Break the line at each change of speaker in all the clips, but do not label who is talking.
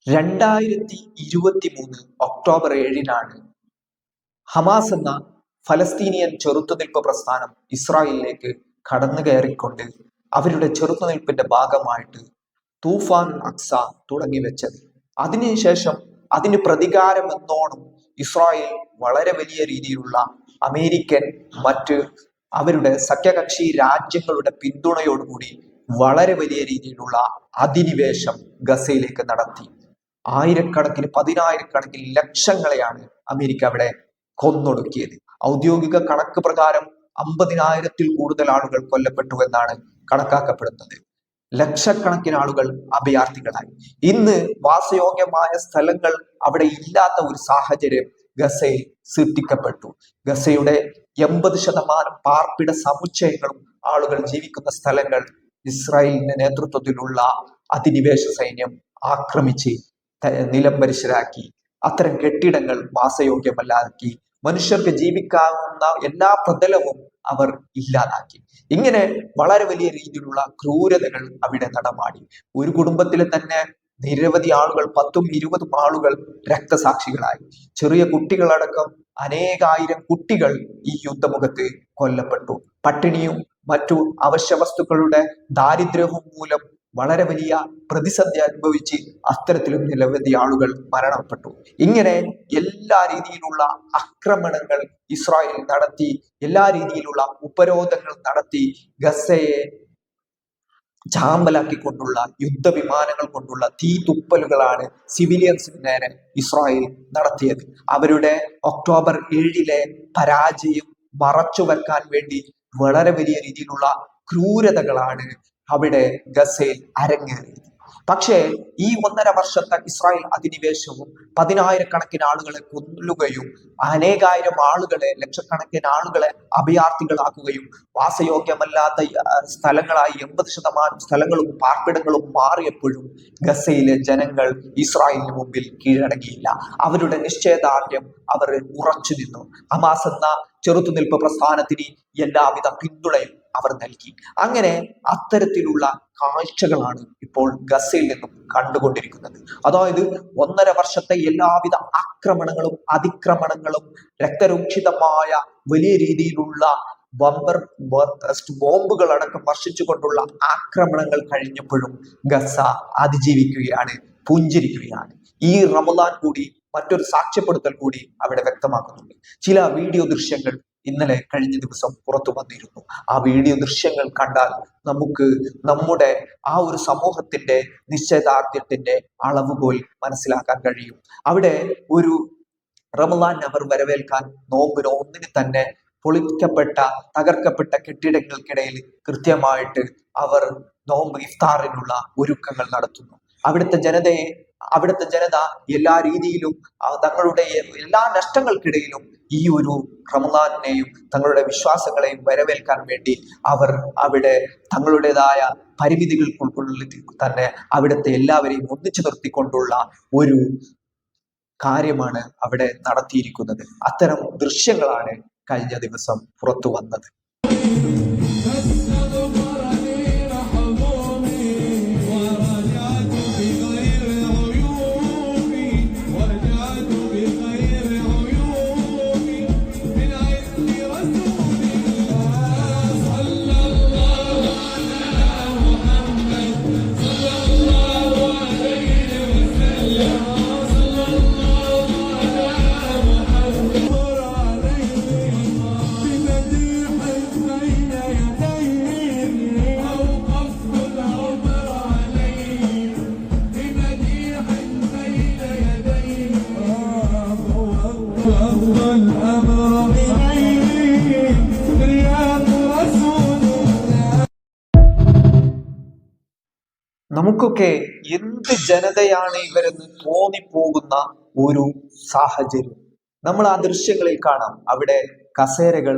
2023 October 7-നാണ് Hamas എന്ന Palestinian ചെറുത്തുനിൽപ്പ് പ്രസ്ഥാനം ഇസ്രായേലിലേക്ക് കടന്നു കയറിക്കൊണ്ട് അവരുടെ ചെറുത്തുനിൽപ്പിന്റെ ഭാഗമായിട്ട് തൂഫാൻ അക്സ തുടങ്ങി വെച്ചത്. അതിനുശേഷം അതിന് പ്രതികാരം എന്നോണം ഇസ്രായേൽ വളരെ വലിയ രീതിയിലുള്ള അമേരിക്കൻ മറ്റ് അവരുടെ സഖ്യകക്ഷി രാജ്യങ്ങളുടെ പിന്തുണയോടുകൂടി വളരെ വലിയ രീതിയിലുള്ള അധിനിവേശം ഗസയിലേക്ക് നടത്തി. ആയിരക്കണക്കിന് പതിനായിരക്കണക്കിന് ലക്ഷങ്ങളെയാണ് അമേരിക്ക അവിടെ കൊന്നൊടുക്കിയത്. ഔദ്യോഗിക കണക്ക് പ്രകാരം 50,000-ൽ കൂടുതൽ ആളുകൾ കൊല്ലപ്പെട്ടു എന്നാണ് കണക്കാക്കപ്പെടുന്നത്. ലക്ഷക്കണക്കിന് ആളുകൾ അഭയാർത്ഥികളായി. ഇന്ന് വാസയോഗ്യമായ സ്ഥലങ്ങൾ അവിടെ ഇല്ലാത്ത ഒരു സാഹചര്യം ഗസയിൽ സൃഷ്ടിക്കപ്പെട്ടു. ഗസയുടെ 80% പാർപ്പിട സമുച്ചയങ്ങളും ആളുകൾ ജീവിക്കുന്ന സ്ഥലങ്ങൾ ഇസ്രായേലിന്റെ നേതൃത്വത്തിലുള്ള അധിനിവേശ സൈന്യം ആക്രമിച്ച് നിലംപരിശരാക്കി. അത്തരം കെട്ടിടങ്ങൾ വാസയോഗ്യമല്ലാതാക്കി. മനുഷ്യർക്ക് ജീവിക്കാവുന്ന എല്ലാ പ്രതലവും അവർ ഇല്ലാതാക്കി. ഇങ്ങനെ വളരെ വലിയ രീതിയിലുള്ള ക്രൂരതകൾ അവിടെ നടമാടി. ഒരു കുടുംബത്തിലെ തന്നെ നിരവധി ആളുകൾ, 10-20 ആളുകൾ രക്തസാക്ഷികളായി. ചെറിയ കുട്ടികളടക്കം അനേകായിരം കുട്ടികൾ ഈ യുദ്ധമുഖത്ത് കൊല്ലപ്പെട്ടു. പട്ടിണിയും മറ്റു അവശ്യ വസ്തുക്കളുടെ ദാരിദ്ര്യവും മൂലം വളരെ വലിയ പ്രതിസന്ധി അനുഭവിച്ച് അത്തരത്തിലും നിരവധി ആളുകൾ മരണപ്പെട്ടു. ഇങ്ങനെ എല്ലാ രീതിയിലുള്ള ആക്രമണങ്ങൾ ഇസ്രായേൽ നടത്തി, എല്ലാ രീതിയിലുള്ള ഉപരോധങ്ങൾ നടത്തി ഗസയെ ചാമ്പലാക്കിക്കൊണ്ടുള്ള യുദ്ധവിമാനങ്ങൾ കൊണ്ടുള്ള തീതുപ്പലുകളാണ് സിവിലിയൻസിന് നേരെ ഇസ്രായേൽ നടത്തിയത്. അവരുടെ ഒക്ടോബർ 7-ലെ പരാജയം മറച്ചുവെക്കാൻ വേണ്ടി വളരെ വലിയ രീതിയിലുള്ള ക്രൂരതകളാണ് അവിടെ ഗസയിൽ അരങ്ങേറിയത്. പക്ഷേ ഈ 1.5 വർഷത്തെ ഇസ്രായേൽ അധിനിവേശവും 10,000-കണക്കിന് ആളുകളെ കൊല്ലുകയും അനേകായിരം ആളുകളെ, ലക്ഷക്കണക്കിന് ആളുകളെ അഭയാർത്ഥികളാക്കുകയും വാസയോഗ്യമല്ലാത്ത സ്ഥലങ്ങളായി 80% സ്ഥലങ്ങളും പാർപ്പിടങ്ങളും മാറിയപ്പോഴും ഗസയിലെ ജനങ്ങൾ ഇസ്രായേലിന് മുമ്പിൽ കീഴടങ്ങിയില്ല. അവരുടെ നിശ്ചയദാർഢ്യം അവർ ഉറച്ചു നിന്നു. ഹമാസ് എന്ന ചെറുത്തുനിൽപ്പ് പ്രസ്ഥാനത്തിന് എല്ലാവിധ പിന്തുണയും അവർ നൽകി. അങ്ങനെ അത്തരത്തിലുള്ള കാഴ്ചകളാണ് ഇപ്പോൾ ഗസയിൽ നിന്നും കണ്ടുകൊണ്ടിരിക്കുന്നത്. അതായത് 1.5 വർഷത്തെ എല്ലാവിധ ആക്രമണങ്ങളും അതിക്രമണങ്ങളും രക്തരൂക്ഷിതമായ വലിയ രീതിയിലുള്ള ബോംബുകൾ അടക്കം വർഷിച്ചുകൊണ്ടുള്ള ആക്രമണങ്ങൾ കഴിഞ്ഞപ്പോഴും ഗസ അതിജീവിക്കുകയാണ്, പുഞ്ചിരിക്കുകയാണ്. ഈ റമദാൻ കൂടി മറ്റൊരു സാക്ഷ്യപ്പെടുത്തൽ കൂടി അവിടെ വ്യക്തമാക്കുന്നുണ്ട്. ചില വീഡിയോ ദൃശ്യങ്ങൾ ഇന്നലെ കഴിഞ്ഞ ദിവസം പുറത്തു വന്നിരുന്നു. ആ വീഡിയോ ദൃശ്യങ്ങൾ കണ്ടാൽ നമുക്ക് നമ്മുടെ ആ ഒരു സമൂഹത്തിന്റെ നിശ്ചയദാർഢ്യത്തിന്റെ അളവുകോൽ മനസ്സിലാക്കാൻ കഴിയും. അവിടെ ഒരു റമദാൻ അവർ വരവേൽക്കാൻ നോമ്പിന് 1-ന് തന്നെ പൊളിക്കപ്പെട്ട, തകർക്കപ്പെട്ട കെട്ടിടങ്ങൾക്കിടയിൽ കൃത്യമായിട്ട് അവർ നോമ്പ് ഇഫ്താറിനുള്ള ഒരുക്കങ്ങൾ നടത്തുന്നു. അവിടുത്തെ ജനത എല്ലാ രീതിയിലും തങ്ങളുടെ എല്ലാ നഷ്ടങ്ങൾക്കിടയിലും ഈ ഒരു റമദാനെയും തങ്ങളുടെ വിശ്വാസങ്ങളെയും വരവേൽക്കാൻ വേണ്ടി അവർ അവിടെ തങ്ങളുടേതായ പരിമിതികൾക്കുള്ളിൽ തന്നെ അവിടുത്തെ എല്ലാവരെയും ഒന്നിച്ചു നിർത്തിക്കൊണ്ടുള്ള ഒരു കാര്യമാണ് അവിടെ നടത്തിയിരിക്കുന്നത്. അത്തരം ദൃശ്യങ്ങളാണ് കഴിഞ്ഞ ദിവസം പുറത്തു വന്നത്. നമുക്കൊക്കെ എന്ത് ജനതയാണ് ഇവരെന്ന് തോന്നിപ്പോകുന്ന ഒരു സാഹചര്യം നമ്മൾ ആ ദൃശ്യങ്ങളിൽ കാണാം. അവിടെ കസേരകൾ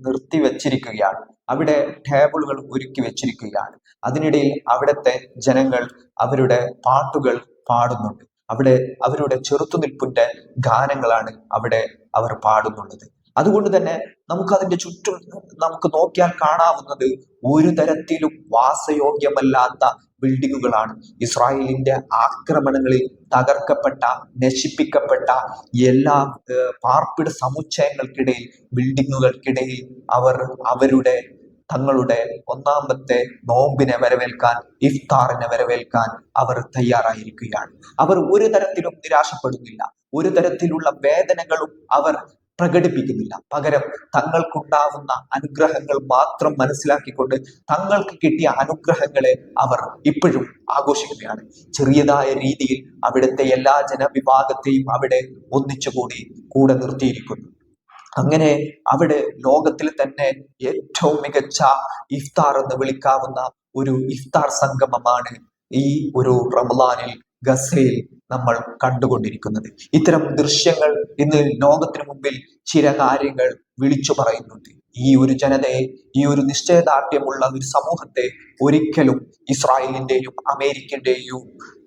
നിർത്തി വെച്ചിരിക്കുകയാണ്, അവിടെ ടേബിളുകൾ ഒരുക്കി വെച്ചിരിക്കുകയാണ്. അതിനിടയിൽ അവിടുത്തെ ജനങ്ങൾ അവരുടെ പാട്ടുകൾ പാടുന്നുണ്ട്. അവിടെ അവരുടെ ചെറുത്തുനിൽപ്പിന്റെ ഗാനങ്ങളാണ് അവിടെ അവർ പാടുന്നുള്ളത്. അതുകൊണ്ട് തന്നെ നമുക്കതിന്റെ ചുറ്റും നമുക്ക് നോക്കിയാൽ കാണാവുന്നത് ഒരു തരത്തിലും വാസയോഗ്യമല്ലാത്ത ബിൽഡിങ്ങുകളാണ്. ഇസ്രായേലിന്റെ ആക്രമണങ്ങളിൽ തകർക്കപ്പെട്ട, നശിപ്പിക്കപ്പെട്ട എല്ലാ പാർപ്പിട സമുച്ചയങ്ങൾക്കിടയിൽ, ബിൽഡിങ്ങുകൾക്കിടയിൽ അവർ അവരുടെ തങ്ങളുടെ ഒന്നാമത്തെ നോമ്പിനെ വരവേൽക്കാൻ, ഇഫ്താറിനെ വരവേൽക്കാൻ അവർ തയ്യാറായിരിക്കുകയാണ്. അവർ ഒരു തരത്തിലും നിരാശപ്പെടുന്നില്ല, ഒരു തരത്തിലുള്ള വേദനകളും അവർ പ്രകടിപ്പിക്കുന്നില്ല. പകരം തങ്ങൾക്കുണ്ടാവുന്ന അനുഗ്രഹങ്ങൾ മാത്രം മനസ്സിലാക്കിക്കൊണ്ട് തങ്ങൾക്ക് കിട്ടിയ അനുഗ്രഹങ്ങളെ അവർ ഇപ്പോഴും ആഘോഷിക്കുകയാണ്. ചെറിയതായ രീതിയിൽ അവിടുത്തെ എല്ലാ ജനവിഭാഗത്തെയും അവിടെ ഒന്നിച്ചുകൂടി കൂടെ നിർത്തിയിരിക്കുന്നു. അങ്ങനെ അവിടെ ലോകത്തിൽ തന്നെ ഏറ്റവും മികച്ച ഇഫ്താർ എന്ന് വിളിക്കാവുന്ന ഒരു ഇഫ്താർ സംഗമമാണ് ഈ ഒരു റമദാനിൽ ഗസയിൽ നമ്മൾ കണ്ടുകൊണ്ടിരിക്കുന്നത്. ഇത്തരം ദൃശ്യങ്ങൾ ഇന്ന് ലോകത്തിന് മുമ്പിൽ ചില കാര്യങ്ങൾ വിളിച്ചു പറയുന്നുണ്ട്. ഈ ഒരു ജനതയെ, ഈ ഒരു നിശ്ചയദാർഢ്യമുള്ള ഒരു സമൂഹത്തെ ഒരിക്കലും ഇസ്രായേലിന്റെയും അമേരിക്കന്റെയും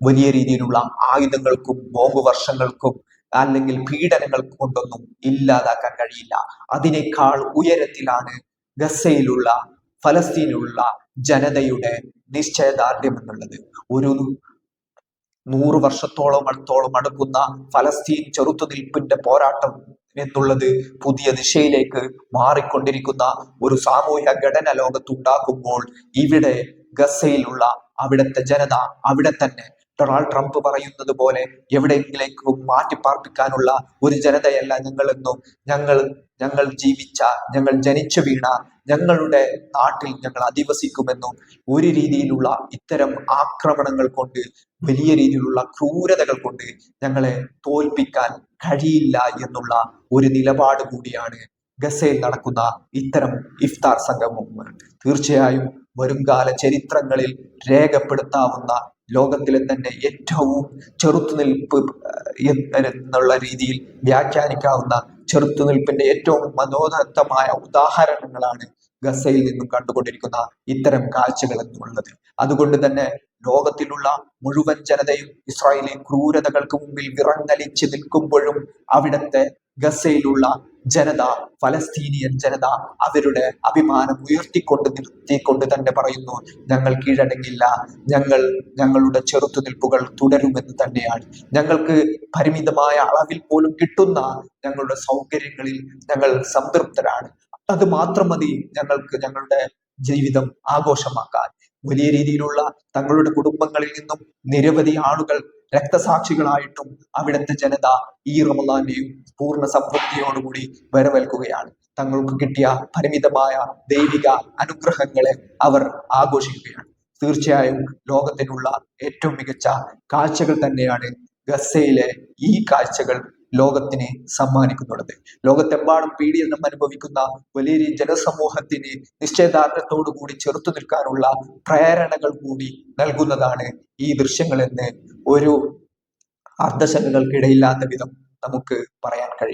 വലിയ രീതിയിലുള്ള ആയുധങ്ങൾക്കും ബോംബ് വർഷങ്ങൾക്കും അല്ലെങ്കിൽ പീഡനങ്ങൾ കൊണ്ടൊന്നും ഇല്ലാതാക്കാൻ കഴിയില്ല. അതിനേക്കാൾ ഉയരത്തിലാണ് ഗസയിലുള്ള, ഫലസ്തീനിലുള്ള ജനതയുടെ നിശ്ചയദാർഢ്യം എന്നുള്ളത്. ഒരു 100 വർഷത്തോളം അടുക്കുന്ന ഫലസ്തീൻ ചെറുത്തുനിൽപ്പിന്റെ പോരാട്ടം എന്നുള്ളത് പുതിയ ദിശയിലേക്ക് മാറിക്കൊണ്ടിരിക്കുന്ന ഒരു സാമൂഹ്യ ഘടന ലോകത്തുണ്ടാക്കുമ്പോൾ ഇവിടെ ഗസയിലുള്ള അവിടുത്തെ ജനത അവിടെ തന്നെ ഡൊണാൾഡ് ട്രംപ് പറയുന്നത് പോലെ എവിടെയെങ്കിലേക്കും മാറ്റിപ്പാർപ്പിക്കാനുള്ള ഒരു ജനതയല്ല ഞങ്ങളെന്നും, ഞങ്ങൾ ജീവിച്ച, ഞങ്ങൾ ജനിച്ചു വീണ ഞങ്ങളുടെ നാട്ടിൽ ഞങ്ങൾ അധിവസിക്കുമെന്നും, ഒരു രീതിയിലുള്ള ഇത്തരം ആക്രമണങ്ങൾ കൊണ്ട്, വലിയ രീതിയിലുള്ള ക്രൂരതകൾ കൊണ്ട് ഞങ്ങളെ തോൽപ്പിക്കാൻ കഴിയില്ല എന്നുള്ള ഒരു നിലപാട് കൂടിയാണ് ഗസയിൽ നടക്കുന്ന ഇത്തരം ഇഫ്താർ സംഗമങ്ങൾ. തീർച്ചയായും വരുംകാല ചരിത്രങ്ങളിൽ രേഖപ്പെടുത്താവുന്ന, ലോകത്തിലെ തന്നെ ഏറ്റവും ചെറുത്തുനിൽപ്പ് എന്നുള്ള രീതിയിൽ വ്യാഖ്യാനിക്കാവുന്ന ചെറുത്തുനിൽപ്പിന്റെ ഏറ്റവും മനോഹരമായ ഉദാഹരണങ്ങളാണ് ഗസയിൽ നിന്നും കണ്ടുകൊണ്ടിരിക്കുന്ന ഇത്തരം കാഴ്ചകൾ എന്നുള്ളത്. അതുകൊണ്ട് തന്നെ ലോകത്തിലുള്ള മുഴുവൻ ജനതയും ഇസ്രായേലി ക്രൂരതകൾക്ക് മുമ്പിൽ വിറങ്ങലിച്ച് നിൽക്കുമ്പോഴും അവിടുത്തെ ഗസയിലുള്ള ജനത, ഫലസ്തീനിയൻ ജനത അവരുടെ അഭിമാനം നിർത്തിക്കൊണ്ട് തന്നെ പറയുന്നു, ഞങ്ങൾ കീഴടങ്ങില്ല, ഞങ്ങളുടെ ചെറുത്തുനിൽപ്പുകൾ തുടരുമെന്ന് തന്നെയാണ്. ഞങ്ങൾക്ക് പരിമിതമായ അളവിൽ പോലും കിട്ടുന്ന ഞങ്ങളുടെ സൗകര്യങ്ങളിൽ ഞങ്ങൾ സംതൃപ്തരാണ്. അത് മാത്രം മതി ഞങ്ങൾക്ക് ഞങ്ങളുടെ ജീവിതം ആഘോഷമാക്കാൻ. വലിയ രീതിയിലുള്ള തങ്ങളുടെ കുടുംബങ്ങളിൽ നിന്നും നിരവധി ആളുകൾ രക്തസാക്ഷികളായിട്ടും അവിടുത്തെ ജനത ഈ റമദാനെയും പൂർണ്ണ സമൃദ്ധിയോടുകൂടി വരവേൽക്കുകയാണ്. തങ്ങൾക്ക് കിട്ടിയ പരിമിതമായ ദൈവിക അനുഗ്രഹങ്ങളെ അവർ ആഘോഷിക്കുകയാണ്. തീർച്ചയായും ലോകത്തിനുള്ള ഏറ്റവും മികച്ച കാഴ്ചകൾ തന്നെയാണ് ഗസയിലെ ഈ കാഴ്ചകൾ ലോകത്തിന് സമ്മാനിക്കുന്നുള്ളത്. ലോകത്തെമ്പാടും പീഡനം അനുഭവിക്കുന്ന വലിയ ജനസമൂഹത്തിന് നിശ്ചയദാർഢ്യത്തോടു കൂടി ചെറുത്തു നിൽക്കാനുള്ള പ്രേരണകൾ കൂടി നൽകുന്നതാണ് ഈ ദൃശ്യങ്ങൾ എന്ന് ഒരു അർദ്ധശങ്കകൾക്കിടയില്ലാത്ത വിധം നമുക്ക് പറയാൻ കഴിയും.